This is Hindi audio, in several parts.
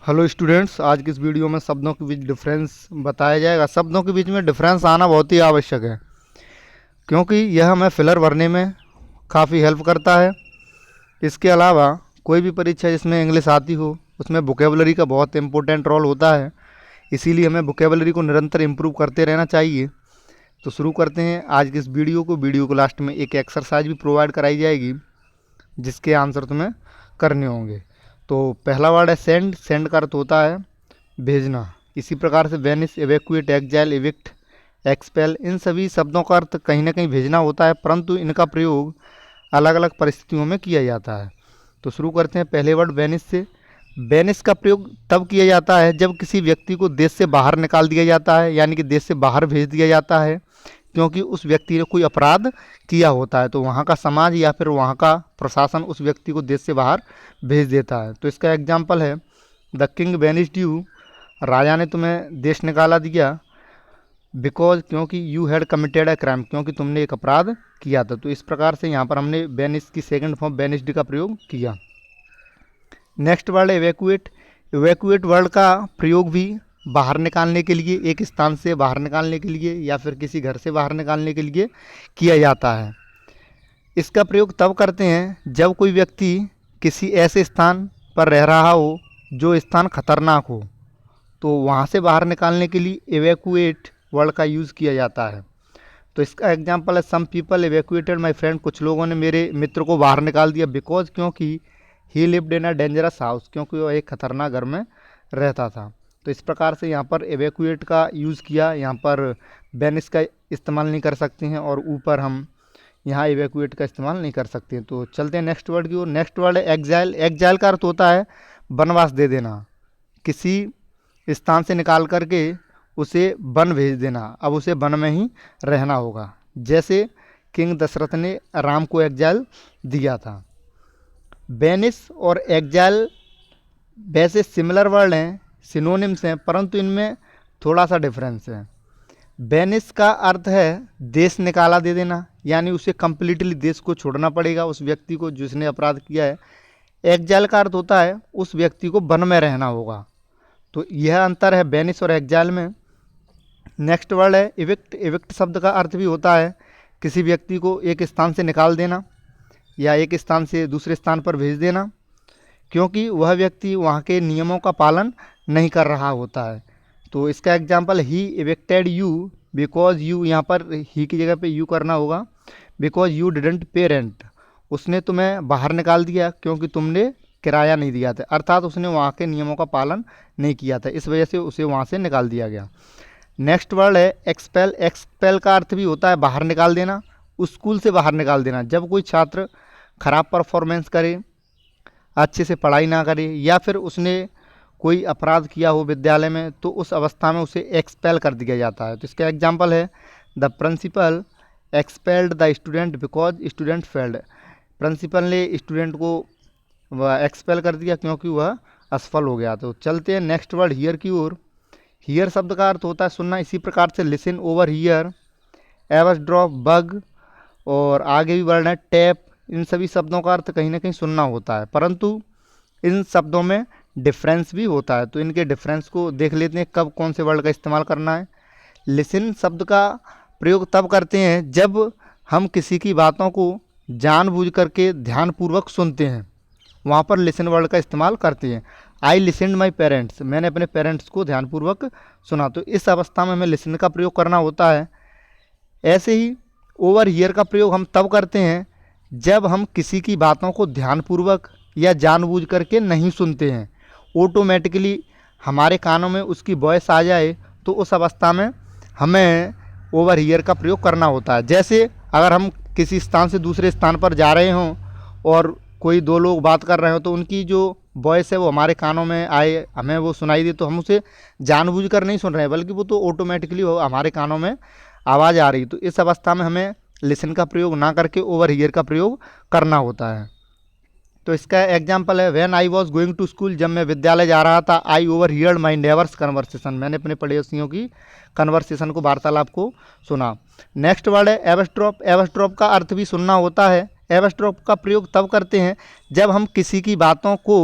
हेलो स्टूडेंट्स, आज की इस वीडियो में शब्दों के बीच डिफरेंस बताया जाएगा। शब्दों के बीच में डिफरेंस आना बहुत ही आवश्यक है, क्योंकि यह हमें फिलर भरने में काफ़ी हेल्प करता है। इसके अलावा कोई भी परीक्षा जिसमें इंग्लिश आती हो, उसमें वोकेबलरी का बहुत इंपॉर्टेंट रोल होता है। इसीलिए हमें वोकेबलरी को निरंतर इम्प्रूव करते रहना चाहिए। तो शुरू करते हैं आज की इस वीडियो को लास्ट में एक एक्सरसाइज भी प्रोवाइड कराई जाएगी, जिसके आंसर तुम्हें करने होंगे। तो पहला वर्ड है सेंड। सेंड का अर्थ होता है भेजना। इसी प्रकार से वेनिश, एवेक्यूएट, एक्जाइल, एविक्ट, एक्सपेल, इन सभी शब्दों का अर्थ कहीं ना कहीं भेजना होता है, परंतु इनका प्रयोग अलग अलग परिस्थितियों में किया जाता है। तो शुरू करते हैं पहले वर्ड वेनिश से। वेनिश का प्रयोग तब किया जाता है जब किसी व्यक्ति को देश से बाहर निकाल दिया जाता है, यानी कि देश से बाहर भेज दिया जाता है, क्योंकि उस व्यक्ति ने कोई अपराध किया होता है। तो वहाँ का समाज या फिर वहाँ का प्रशासन उस व्यक्ति को देश से बाहर भेज देता है। तो इसका एग्जाम्पल है द किंग बेनिस्ड यू। राजा ने तुम्हें देश निकाला दिया। बिकॉज, क्योंकि you had committed a crime, क्योंकि तुमने एक अपराध किया था। तो इस प्रकार से यहाँ पर हमने बेनिश की सेकंड फॉर्म बेनिस्ड का प्रयोग किया। नेक्स्ट वर्ड है इवैक्यूएट। इवैक्यूएट वर्ड का प्रयोग भी बाहर निकालने के लिए, एक स्थान से बाहर निकालने के लिए या फिर किसी घर से बाहर निकालने के लिए किया जाता है। इसका प्रयोग तब करते हैं जब कोई व्यक्ति किसी ऐसे स्थान पर रह रहा हो जो स्थान खतरनाक हो, तो वहाँ से बाहर निकालने के लिए इवैक्यूएट वर्ड का यूज़ किया जाता है। तो इसका एग्जांपल है some people evacuated my friend. कुछ लोगों ने मेरे मित्र को बाहर निकाल दिया। बिकॉज, क्योंकि ही lived in a dangerous house, क्योंकि वह एक खतरनाक घर में रहता था। तो इस प्रकार से यहाँ पर इवैक्यूएट का यूज़ किया। यहाँ पर बेनिश का इस्तेमाल नहीं कर सकते हैं और ऊपर हम यहाँ इवैक्यूएट का इस्तेमाल नहीं कर सकते हैं। तो चलते हैं नेक्स्ट वर्ड की ओर। नेक्स्ट वर्ड है एक्जाइल। एक्जाइल का अर्थ होता है वनवास दे देना, किसी स्थान से निकाल करके उसे वन भेज देना। अब उसे वन में ही रहना होगा, जैसे किंग दशरथ ने राम को एक्जाइल दिया था। बेनिश और एक्जाइल वैसे सिमिलर वर्ड हैं, सिनोनिम्स हैं, परंतु इनमें थोड़ा सा डिफरेंस है। बेनिश का अर्थ है देश निकाला दे देना, यानी उसे कंप्लीटली देश को छोड़ना पड़ेगा उस व्यक्ति को जिसने अपराध किया है। एक्जाइल का अर्थ होता है उस व्यक्ति को वन में रहना होगा। तो यह अंतर है बेनिश और एक्जाइल में। नेक्स्ट वर्ड है इविक्ट। इविक्ट शब्द का अर्थ भी होता है किसी व्यक्ति को एक स्थान से निकाल देना या एक स्थान से दूसरे स्थान पर भेज देना, क्योंकि वह व्यक्ति वहाँ के नियमों का पालन नहीं कर रहा होता है। तो इसका example he evicted you because you, यहाँ पर ही की जगह पे यू करना होगा, बिकॉज यू डिडंट पे रेंट। उसने तुम्हें बाहर निकाल दिया क्योंकि तुमने किराया नहीं दिया था, अर्थात उसने वहाँ के नियमों का पालन नहीं किया था, इस वजह से उसे वहाँ से निकाल दिया गया। नेक्स्ट वर्ड है एक्सपेल। एक्सपेल का अर्थ भी होता है बाहर निकाल देना, स्कूल से बाहर निकाल देना। जब कोई छात्र खराब परफॉर्मेंस करे, अच्छे से पढ़ाई ना करे या फिर उसने कोई अपराध किया हो विद्यालय में, तो उस अवस्था में उसे एक्सपेल कर दिया जाता है। तो इसका एग्जांपल है the principal expelled the student because student failed. Principal ने स्टूडेंट को वह एक्सपेल कर दिया क्योंकि वह असफल हो गया। तो चलते हैं नेक्स्ट वर्ड हियर की ओर। हियर शब्द का अर्थ होता है सुनना। इसी प्रकार से listen, over here, eavesdrop, bug और आगे भी वर्ड है टैप। इन सभी शब्दों का अर्थ कहीं ना कहीं सुनना होता है, परंतु इन शब्दों में डिफरेंस भी होता है। तो इनके डिफरेंस को देख लेते हैं कब कौन से वर्ड का इस्तेमाल करना है। लिसन शब्द का प्रयोग तब करते हैं जब हम किसी की बातों को जानबूझ करके ध्यानपूर्वक सुनते हैं, वहाँ पर लिसन वर्ड का इस्तेमाल करते हैं। आई लिसनड माई पेरेंट्स, मैंने अपने पेरेंट्स को ध्यानपूर्वक सुना। तो इस अवस्था में हमें लिसन का प्रयोग करना होता है। ऐसे ही ओवर हियर का प्रयोग हम तब करते हैं जब हम किसी की बातों को ध्यानपूर्वक या जानबूझ करके नहीं सुनते हैं, ऑटोमेटिकली हमारे कानों में उसकी वॉइस आ जाए, तो उस अवस्था में हमें ओवर हियर का प्रयोग करना होता है। जैसे अगर हम किसी स्थान से दूसरे स्थान पर जा रहे हों और कोई दो लोग बात कर रहे हो, तो उनकी जो वॉइस है वो हमारे कानों में आए, हमें वो सुनाई दे, तो हम उसे जानबूझ कर नहीं सुन रहे हैं, बल्कि वो तो ऑटोमेटिकली हमारे कानों में आवाज़ आ रही। तो इस अवस्था में हमें लिसन का प्रयोग ना करके ओवर हियर का प्रयोग करना होता है। तो इसका एग्जांपल है when I was going to school. जब मैं विद्यालय जा रहा था, I overheard my neighbours conversation, मैंने अपने पड़ोसियों की कन्वर्सेशन को, वार्तालाप को सुना। नेक्स्ट वर्ड है एवस्ट्रॉप। एवस्ट्रॉप का अर्थ भी सुनना होता है। एवस्ट्रॉप का प्रयोग तब करते हैं जब हम किसी की बातों को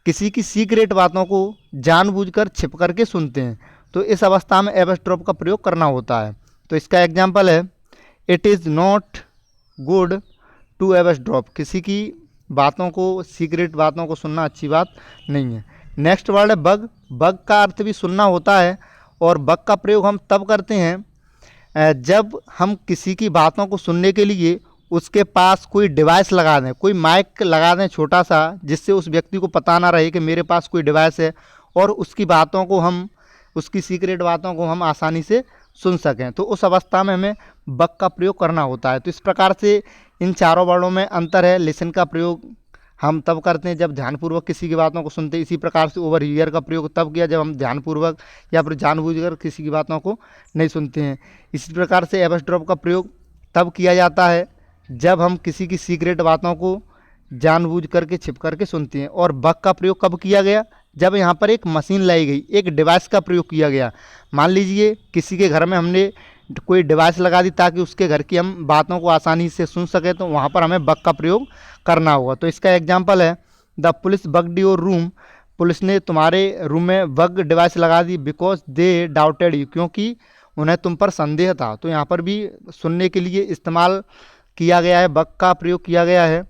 किसी की सीक्रेट बातों को जानबूझकर छिप करके सुनते हैं, तो इस अवस्था में एवरड्रॉप का प्रयोग करना होता है। तो इसका एग्जाम्पल है, it is not good to eavesdrop, किसी की बातों को, सीक्रेट बातों को सुनना अच्छी बात नहीं है। नेक्स्ट वर्ड है बग। बग का अर्थ भी सुनना होता है, और बग का प्रयोग हम तब करते हैं जब हम किसी की बातों को सुनने के लिए उसके पास कोई डिवाइस लगा दें, कोई माइक लगा दें छोटा सा, जिससे उस व्यक्ति को पता ना रहे कि मेरे पास कोई डिवाइस है, और उसकी बातों को हम, उसकी सीक्रेट बातों को हम आसानी से सुन सकें। तो उस अवस्था में हमें बग का प्रयोग करना होता है। तो इस प्रकार से इन चारों वर्डों में अंतर है। लिसन का प्रयोग हम तब करते हैं जब ध्यानपूर्वक किसी की बातों को सुनते हैं। इसी प्रकार से ओवर हियर का प्रयोग तब किया जब हम ध्यानपूर्वक या फिर जानबूझकर किसी की बातों को नहीं सुनते हैं। इसी प्रकार से एवरड्रॉप का प्रयोग तब किया जाता है जब हम किसी की सीक्रेट बातों को जानबूझ करके छिप करके सुनते हैं। और बग का प्रयोग कब किया गया, जब यहाँ पर एक मशीन लाई गई, एक डिवाइस का प्रयोग किया गया। मान लीजिए किसी के घर में हमने कोई डिवाइस लगा दी ताकि उसके घर की हम बातों को आसानी से सुन सकें, तो वहाँ पर हमें बग का प्रयोग करना होगा। तो इसका एग्जाम्पल है, the police bugged your room, police ने तुम्हारे रूम में बग डिवाइस लगा दी बिकॉज दे डाउटेड यू, क्योंकि उन्हें तुम पर संदेह था। तो यहाँ पर भी सुनने के लिए इस्तेमाल किया गया है, बग का प्रयोग किया गया है।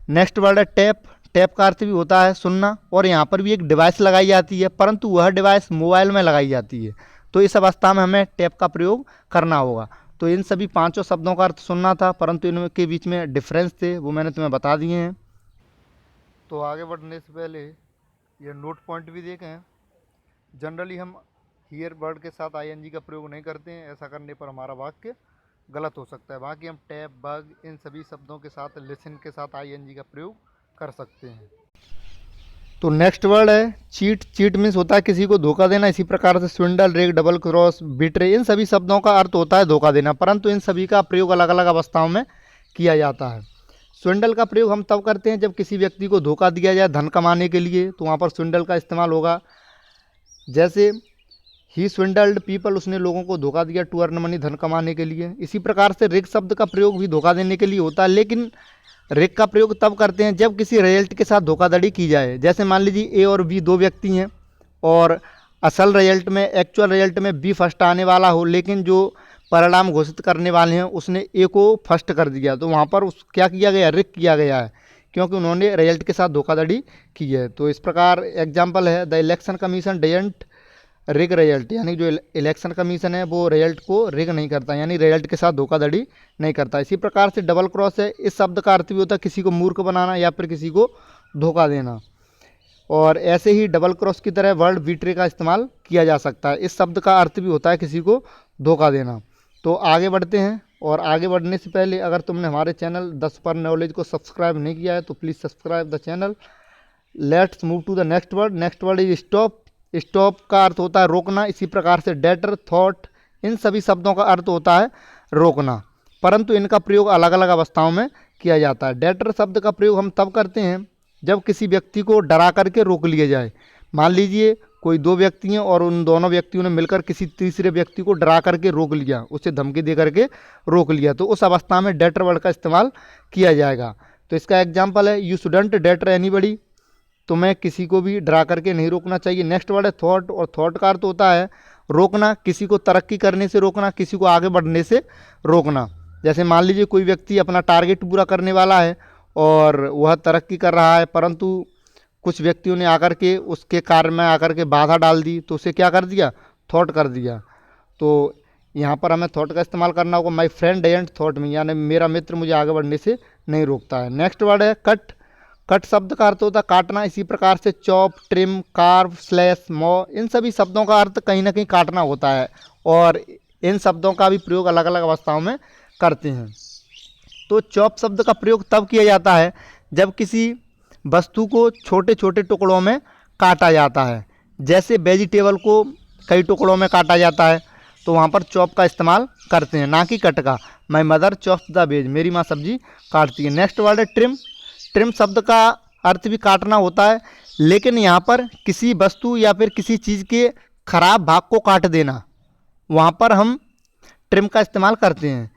नेक्स्ट वर्ड है टैप। टैप का अर्थ भी होता है सुनना, और यहाँ पर भी एक डिवाइस लगाई जाती है, परंतु वह डिवाइस मोबाइल में लगाई जाती है। तो इस अवस्था में हमें टैप का प्रयोग करना होगा। तो इन सभी पांचों शब्दों का अर्थ सुनना था, परंतु इनके बीच में डिफरेंस थे, वो मैंने तुम्हें बता दिए हैं। तो आगे बढ़ने से पहले ये नोट पॉइंट भी देखें। जनरली हम हियर वर्ड के साथ आईएनजी का प्रयोग नहीं करते हैं, ऐसा करने पर हमारा वाक्य गलत हो सकता है। बाकी हम टैप, बग, इन सभी शब्दों के साथ, लिसन के साथ आईएनजी का प्रयोग कर सकते हैं। तो नेक्स्ट वर्ड है चीट। चीट मीन्स होता है किसी को धोखा देना। इसी प्रकार से स्विंडल, रेग, डबल क्रॉस, बिट्रे, इन सभी शब्दों का अर्थ होता है धोखा देना, परंतु इन सभी का प्रयोग अलग अलग अवस्थाओं में किया जाता है। स्विंडल का प्रयोग हम तब करते हैं जब किसी व्यक्ति को धोखा दिया जाए धन कमाने के लिए, तो वहाँ पर स्विंडल का इस्तेमाल होगा। जैसे ही स्विंडल्ड पीपल, उसने लोगों को धोखा दिया टू अर्न मनी, धन कमाने के लिए। इसी प्रकार से रिग शब्द का प्रयोग भी धोखा देने के लिए होता है, लेकिन रिग का प्रयोग तब करते हैं जब किसी रिजल्ट के साथ धोखाधड़ी की जाए। जैसे मान लीजिए ए और बी दो व्यक्ति हैं, और असल रिजल्ट में, एक्चुअल रिजल्ट में बी फर्स्ट आने वाला हो, लेकिन जो परिणाम घोषित करने वाले हैं उसने ए को फर्स्ट कर दिया, तो वहाँ पर उस क्या किया गया, रिग किया गया है, क्योंकि उन्होंने रिजल्ट के साथ धोखाधड़ी की है। तो इस प्रकार एग्जाम्पल है, the election commission doesn't rig result, यानी जो इलेक्शन कमीशन है वो रिजल्ट को रिग नहीं करता, यानी रिजल्ट के साथ धोखाधड़ी नहीं करता। इसी प्रकार से डबल क्रॉस है, इस शब्द का अर्थ भी होता है किसी को मूर्ख बनाना या फिर किसी को धोखा देना। और ऐसे ही डबल क्रॉस की तरह वर्ड बीट्रे का इस्तेमाल किया जा सकता है, इस शब्द का अर्थ भी होता है किसी को धोखा देना। तो आगे बढ़ते हैं, और आगे बढ़ने से पहले अगर तुमने हमारे चैनल 10 पर नॉलेज को सब्सक्राइब नहीं किया है तो please subscribe the channel. Let's move to the next word. Next word is stop. Stop का अर्थ होता है रोकना। इसी प्रकार से डेटर, थॉट, इन सभी शब्दों का अर्थ होता है रोकना, परंतु इनका प्रयोग अलग अलग अवस्थाओं में किया जाता है। डेटर शब्द का प्रयोग हम तब करते हैं जब किसी व्यक्ति को डरा करके रोक लिया जाए। मान लीजिए कोई दो व्यक्ति हैं और उन दोनों व्यक्तियों ने मिलकर किसी तीसरे व्यक्ति को डरा करके रोक लिया, उसे धमकी दे करके रोक लिया, तो उस अवस्था में डेटर वर्ड का इस्तेमाल किया जाएगा। तो इसका एग्जाम्पल है, यू शुडंट डेटर एनीबडी, तुम्हें किसी को भी डरा करके नहीं रोकना चाहिए। नेक्स्ट वर्ड है थॉट, और थॉट का अर्थ होता है रोकना, किसी को तरक्की करने से रोकना, किसी को आगे बढ़ने से रोकना। जैसे मान लीजिए कोई व्यक्ति अपना टारगेट पूरा करने वाला है और वह तरक्की कर रहा है, परंतु कुछ व्यक्तियों ने आकर के उसके कार्य में आकर के बाधा डाल दी, तो उसे क्या कर दिया, थॉट कर दिया। तो यहाँ पर हमें थॉट का इस्तेमाल करना होगा, माई फ्रेंड डजंट थॉट मी, यानी मेरा मित्र मुझे आगे बढ़ने से नहीं रोकता है। नेक्स्ट वर्ड है कट। कट शब्द का अर्थ होता है काटना। इसी प्रकार से चॉप, ट्रिम, कार्व, स्लैश, मॉ, इन सभी शब्दों का अर्थ कहीं ना कहीं काटना होता है, और इन शब्दों का भी प्रयोग अलग अलग अवस्थाओं में करते हैं। तो चॉप शब्द का प्रयोग तब किया जाता है जब किसी वस्तु को छोटे छोटे टुकड़ों में काटा जाता है। जैसे वेजिटेबल को कई टुकड़ों में काटा जाता है, तो वहाँ पर चॉप का इस्तेमाल करते हैं, ना कि कट का। My mother chops the ways, मेरी माँ सब्जी काटती है। नेक्स्ट वर्ड है ट्रिम। ट्रिम शब्द का अर्थ भी काटना होता है, लेकिन यहाँ पर किसी वस्तु या फिर किसी चीज़ के खराब भाग को काट देना, वहाँ पर हम ट्रिम का इस्तेमाल करते हैं।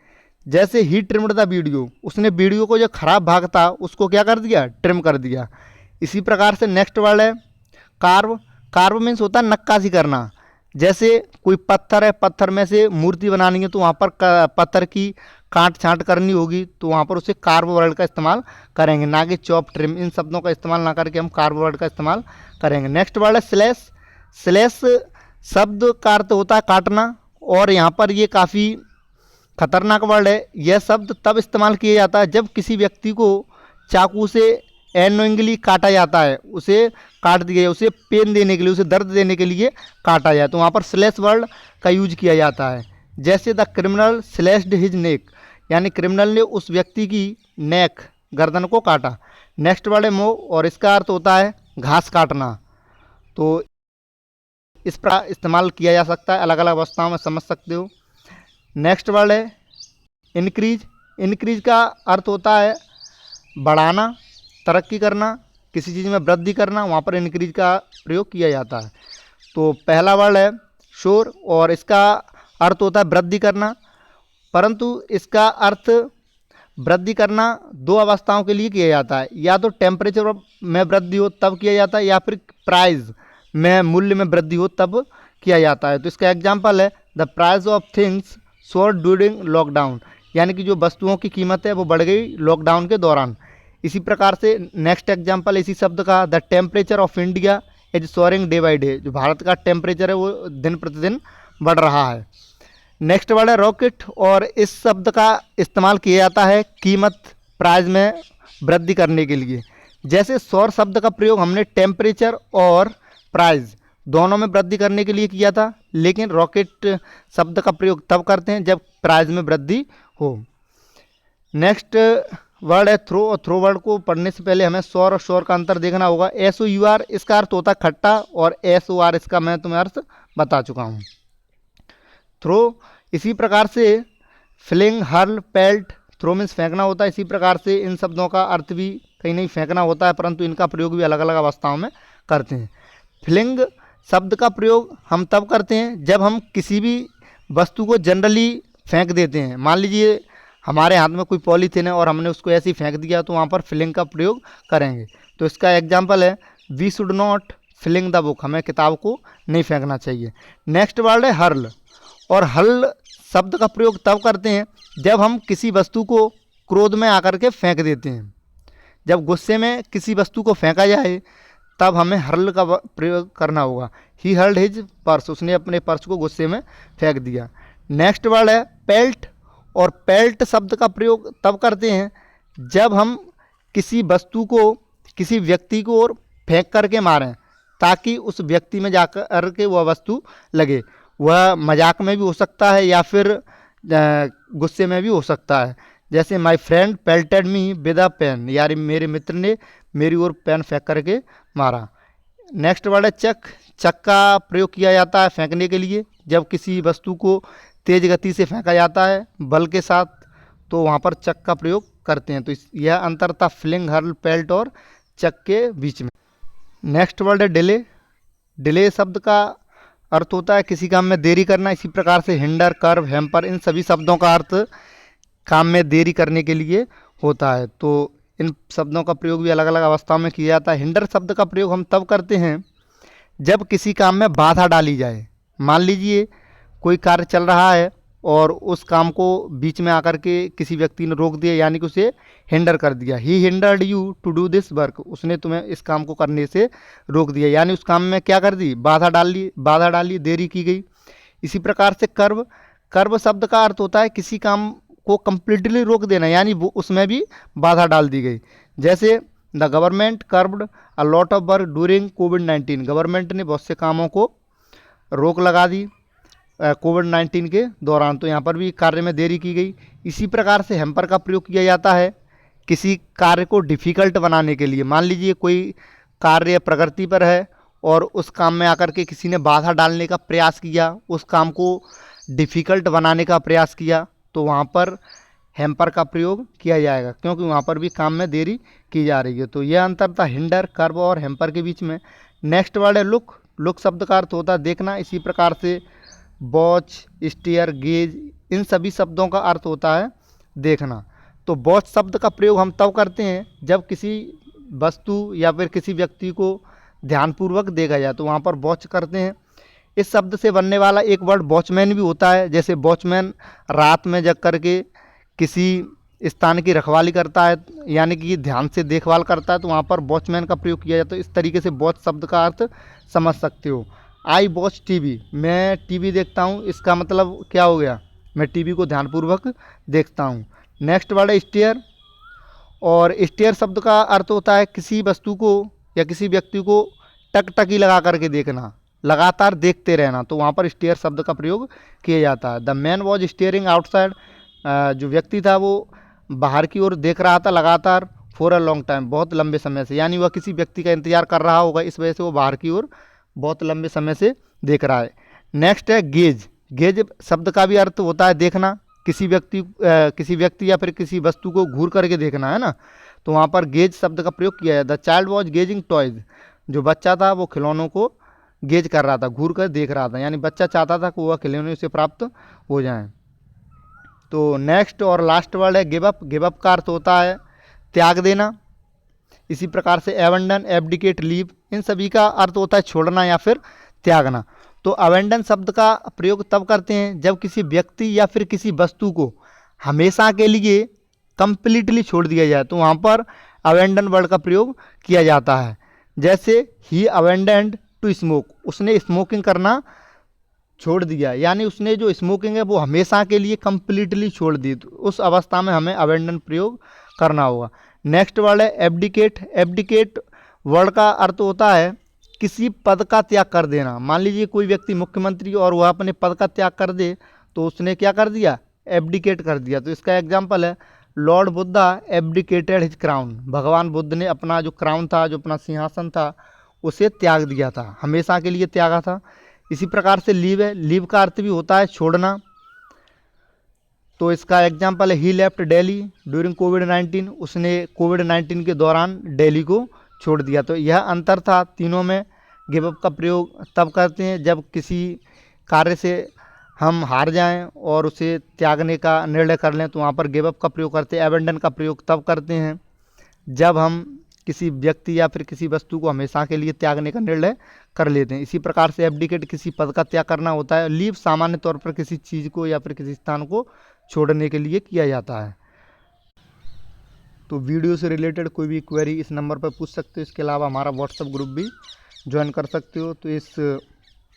जैसे ही ट्रिम्ड द वीडियो, उसने वीडियो को जो खराब भाग था उसको क्या कर दिया, ट्रिम कर दिया। इसी प्रकार से नेक्स्ट वर्ड है कार्व। कार्व मीन्स होता है नक्काशी करना। जैसे कोई पत्थर है, पत्थर में से मूर्ति बनानी है तो वहाँ पर पत्थर की काट छाँट करनी होगी, तो वहाँ पर उसे कार्व वर्ड का इस्तेमाल करेंगे, ना कि चॉप ट्रिम। इन शब्दों का इस्तेमाल ना करके हम कार्व वर्ड का इस्तेमाल करेंगे। नेक्स्ट वर्ड है स्लैश। स्लैश शब्द का अर्थ होता है काटना, और यहाँ पर ये काफ़ी खतरनाक वर्ड है। यह शब्द तब इस्तेमाल किया जाता है जब किसी व्यक्ति को चाकू से एनोइंगली काटा जाता है, उसे काट दिया, उसे पेन देने के लिए, उसे दर्द देने के लिए काटा जाए, तो वहाँ पर स्लैश वर्ड का यूज किया जाता है। जैसे the criminal slashed his neck, यानी क्रिमिनल ने उस व्यक्ति की नेक, गर्दन को काटा। नेक्स्ट वर्ड है मो, और इसका अर्थ होता है घास काटना। तो इस प्रकार इस्तेमाल किया जा सकता है, अलग अलग अवस्थाओं में समझ सकते हो। नेक्स्ट वर्ड है इंक्रीज। इंक्रीज का अर्थ होता है बढ़ाना, तरक्की करना, किसी चीज़ में वृद्धि करना, वहाँ पर इंक्रीज का प्रयोग किया जाता है। तो पहला वर्ड है शोर, और इसका अर्थ होता है वृद्धि करना, परंतु इसका अर्थ वृद्धि करना दो अवस्थाओं के लिए किया जाता है, या तो टेम्परेचर में वृद्धि हो तब किया जाता है, या फिर प्राइस में, मूल्य में वृद्धि हो तब किया जाता है। तो इसका एग्जाम्पल है the price of things soar during lockdown, यानी कि जो वस्तुओं की कीमत है वो बढ़ गई लॉकडाउन के दौरान। इसी प्रकार से नेक्स्ट एग्जाम्पल इसी शब्द का, the temperature of India is soaring day by day, जो भारत का टेम्परेचर है वो दिन प्रतिदिन बढ़ रहा है। नेक्स्ट वर्ड है रॉकेट, और इस शब्द का इस्तेमाल किया जाता है कीमत, प्राइस में वृद्धि करने के लिए। जैसे सौर शब्द का प्रयोग हमने टेम्परेचर और प्राइस दोनों में वृद्धि करने के लिए किया था, लेकिन रॉकेट शब्द का प्रयोग तब करते हैं जब प्राइस में वृद्धि हो। नेक्स्ट वर्ड है थ्रो, और थ्रो वर्ड को पढ़ने से पहले हमें सौर और शोर का अंतर देखना होगा। SOUR इसका अर्थ होता है खट्टा, और SOR इसका मैं तुम्हें अर्थ बता चुका हूँ। थ्रो इसी प्रकार से fling, hurl, pelt, throw means फेंकना होता है। इसी प्रकार से इन शब्दों का अर्थ भी कहीं नहीं फेंकना होता है, परंतु इनका प्रयोग भी अलग अलग अवस्थाओं में करते हैं। फ्लिंग शब्द का प्रयोग हम तब करते हैं जब हम किसी भी वस्तु को जनरली फेंक देते हैं। मान लीजिए हमारे हाथ में कोई पॉलीथीन है और हमने उसको ऐसे ही फेंक दिया, तो वहाँ पर फिलिंग का प्रयोग करेंगे। तो इसका एग्जाम्पल है we should not fling the book, हमें किताब को नहीं फेंकना चाहिए। नेक्स्ट वर्ड है हर्ल, और हर्ल शब्द का प्रयोग तब करते हैं जब हम किसी वस्तु को क्रोध में आकर के फेंक देते हैं। जब गुस्से में किसी वस्तु को फेंका जाए तब हमें हर्ल का प्रयोग करना होगा। ही हर्ल्ड हिज पर्स, उसने अपने पर्स को गुस्से में फेंक दिया। नेक्स्ट वर्ड है पेल्ट, और पेल्ट शब्द का प्रयोग तब करते हैं जब हम किसी वस्तु को किसी व्यक्ति को और फेंक करके मारें ताकि उस व्यक्ति में जाकर के वह वस्तु लगे। वह मजाक में भी हो सकता है या फिर गुस्से में भी हो सकता है। जैसे my friend pelted me with a pen, यानी मेरे मित्र ने मेरी ओर पेन फेंक करके मारा। नेक्स्ट वर्ड है चक। चक का प्रयोग किया जाता है फेंकने के लिए जब किसी वस्तु को तेज़ गति से फेंका जाता है बल के साथ, तो वहाँ पर चक का प्रयोग करते हैं। तो यह अंतर था फ्लिंग, हर्ल, पेल्ट और चक के बीच में। नेक्स्ट वर्ड है डिले। डिले शब्द का अर्थ होता है किसी काम में देरी करना। इसी प्रकार से हिंडर, कर्व, हैम्पर, इन सभी शब्दों का अर्थ काम में देरी करने के लिए होता है। तो इन शब्दों का प्रयोग भी अलग अलग अवस्थाओं में किया जाता है। हिंडर शब्द का प्रयोग हम तब करते हैं जब किसी काम में बाधा डाली जाए। मान लीजिए कोई कार्य चल रहा है और उस काम को बीच में आकर के किसी व्यक्ति ने रोक दिया, यानी कि उसे हिंडर कर दिया। He hindered you to do this work, उसने तुम्हें इस काम को करने से रोक दिया, यानी उस काम में क्या कर दी, बाधा डाली, देरी की गई। इसी प्रकार से कर्व। कर्व शब्द का अर्थ होता है किसी काम को कंप्लीटली रोक देना, यानी वो उसमें भी बाधा डाल दी गई। जैसे the government curved a lot of work during covid, government ने बहुत से कामों को रोक लगा दी कोविड-19 के दौरान, तो यहाँ पर भी कार्य में देरी की गई। इसी प्रकार से हैम्पर का प्रयोग किया जाता है किसी कार्य को डिफ़िकल्ट बनाने के लिए। मान लीजिए कोई कार्य प्रगति पर है और उस काम में आकर के किसी ने बाधा डालने का प्रयास किया, उस काम को डिफ़िकल्ट बनाने का प्रयास किया, तो वहाँ पर हैम्पर का प्रयोग किया जाएगा, क्योंकि वहाँ पर भी काम में देरी की जा रही है। तो यह अंतर था हिंडर, कर्व और हैम्पर के बीच में। नेक्स्ट वर्ड है लुक। लुक शब्द का अर्थ होता है देखना। इसी प्रकार से वॉच, स्टेयर, गेज, इन सभी शब्दों का अर्थ होता है देखना। तो वॉच शब्द का प्रयोग हम तब करते हैं जब किसी वस्तु या फिर किसी व्यक्ति को ध्यानपूर्वक देखा जाए तो वहाँ पर वॉच करते हैं। इस शब्द से बनने वाला एक वर्ड वॉचमैन भी होता है। जैसे वॉचमैन रात में जग करके किसी स्थान की रखवाली करता है, यानी कि ध्यान से देखभाल करता है, तो वहाँ पर वॉचमैन का प्रयोग किया जाता है। इस तरीके से वॉच शब्द का अर्थ समझ सकते हो। आई वॉच टीवी, मैं टीवी देखता हूँ, इसका मतलब क्या हो गया, मैं टीवी को ध्यानपूर्वक देखता हूँ। नेक्स्ट वर्ड है स्टेयर, और स्टेयर शब्द का अर्थ होता है किसी वस्तु को या किसी व्यक्ति को टकटकी लगा करके देखना, लगातार देखते रहना, तो वहाँ पर स्टेयर शब्द का प्रयोग किया जाता है। The man was staring outside, जो व्यक्ति था वो बाहर की ओर देख रहा था लगातार, फॉर अ लॉन्ग टाइम, बहुत लंबे समय से, यानी वह किसी व्यक्ति का इंतजार कर रहा होगा, इस वजह से वो बाहर की ओर बहुत लंबे समय से देख रहा है। नेक्स्ट है गेज। गेज शब्द का भी अर्थ होता है देखना, किसी व्यक्ति या फिर किसी वस्तु को घूर करके देखना, है ना, तो वहाँ पर गेज शब्द का प्रयोग किया है। The child was gazing toys, जो बच्चा था वो खिलौनों को गेज कर रहा था, घूर कर देख रहा था, यानी बच्चा चाहता था कि वह खिलौने उसे प्राप्त हो जाएं। तो नेक्स्ट और लास्ट वर्ड है गिव अप। गिव अप का अर्थ होता है त्याग देना। इसी प्रकार से एबंडन, एब्डिकेट, लीव, इन सभी का अर्थ होता है छोड़ना या फिर त्यागना। तो अबेंडन शब्द का प्रयोग तब करते हैं जब किसी व्यक्ति या फिर किसी वस्तु को हमेशा के लिए कंप्लीटली छोड़ दिया जाए, तो वहाँ पर अबेंडन वर्ड का प्रयोग किया जाता है। जैसे ही अबेंडेंड टू स्मोक, उसने स्मोकिंग करना छोड़ दिया, यानी उसने जो स्मोकिंग है वो हमेशा के लिए कंप्लीटली छोड़ दी, तो उस अवस्था में हमें अबेंडन प्रयोग करना होगा। नेक्स्ट वर्ड है एब्डिकेट। एब्डिकेट वर्ड का अर्थ होता है किसी पद का त्याग कर देना। मान लीजिए कोई व्यक्ति मुख्यमंत्री और वह अपने पद का त्याग कर दे, तो उसने क्या कर दिया, एब्डिकेट कर दिया। तो इसका एग्जाम्पल है Lord Buddha abdicated his crown, भगवान बुद्ध ने अपना जो क्राउन था, जो अपना सिंहासन था, उसे त्याग दिया था, हमेशा के लिए त्यागा था। इसी प्रकार से लीव है। लीव का अर्थ भी होता है छोड़ना, तो इसका एग्जाम्पल है ही लेफ्ट दिल्ली ड्यूरिंग कोविड-19, उसने कोविड-19 के दौरान दिल्ली को छोड़ दिया। तो यह अंतर था तीनों में। गिव अप का प्रयोग तब करते हैं जब किसी कार्य से हम हार जाएं और उसे त्यागने का निर्णय कर लें, तो वहाँ पर गिव अप का प्रयोग करते हैं। एबंडन का प्रयोग तब करते हैं जब हम किसी व्यक्ति या फिर किसी वस्तु को हमेशा के लिए त्यागने का निर्णय कर लेते हैं। इसी प्रकार से एब्डिकेट किसी पद का त्याग करना होता है। लीव सामान्य तौर पर किसी चीज़ को या फिर किसी स्थान को छोड़ने के लिए किया जाता है। तो वीडियो से रिलेटेड कोई भी क्वेरी इस नंबर पर पूछ सकते हो। इसके अलावा हमारा व्हाट्सएप ग्रुप भी ज्वाइन कर सकते हो। तो इस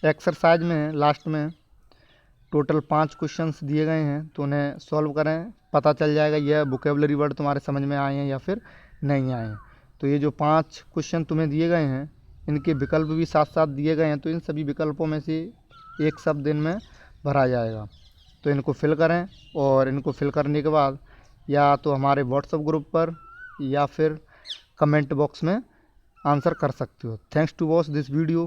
एक्सरसाइज में लास्ट में टोटल 5 क्वेश्चंस दिए गए हैं, तो उन्हें सॉल्व करें, पता चल जाएगा यह वोकेबलरी वर्ड तुम्हारे समझ में आए हैं या फिर नहीं आए हैं। तो ये जो 5 क्वेश्चन तुम्हें दिए गए हैं, इनके विकल्प भी साथ साथ दिए गए हैं, तो इन सभी विकल्पों में से एक शब्द इनमें भरा जाएगा। तो इनको फिल करें, और इनको फिल करने के बाद या तो हमारे व्हाट्सएप ग्रुप पर या फिर कमेंट बॉक्स में आंसर कर सकते हो। Thanks to watch this video.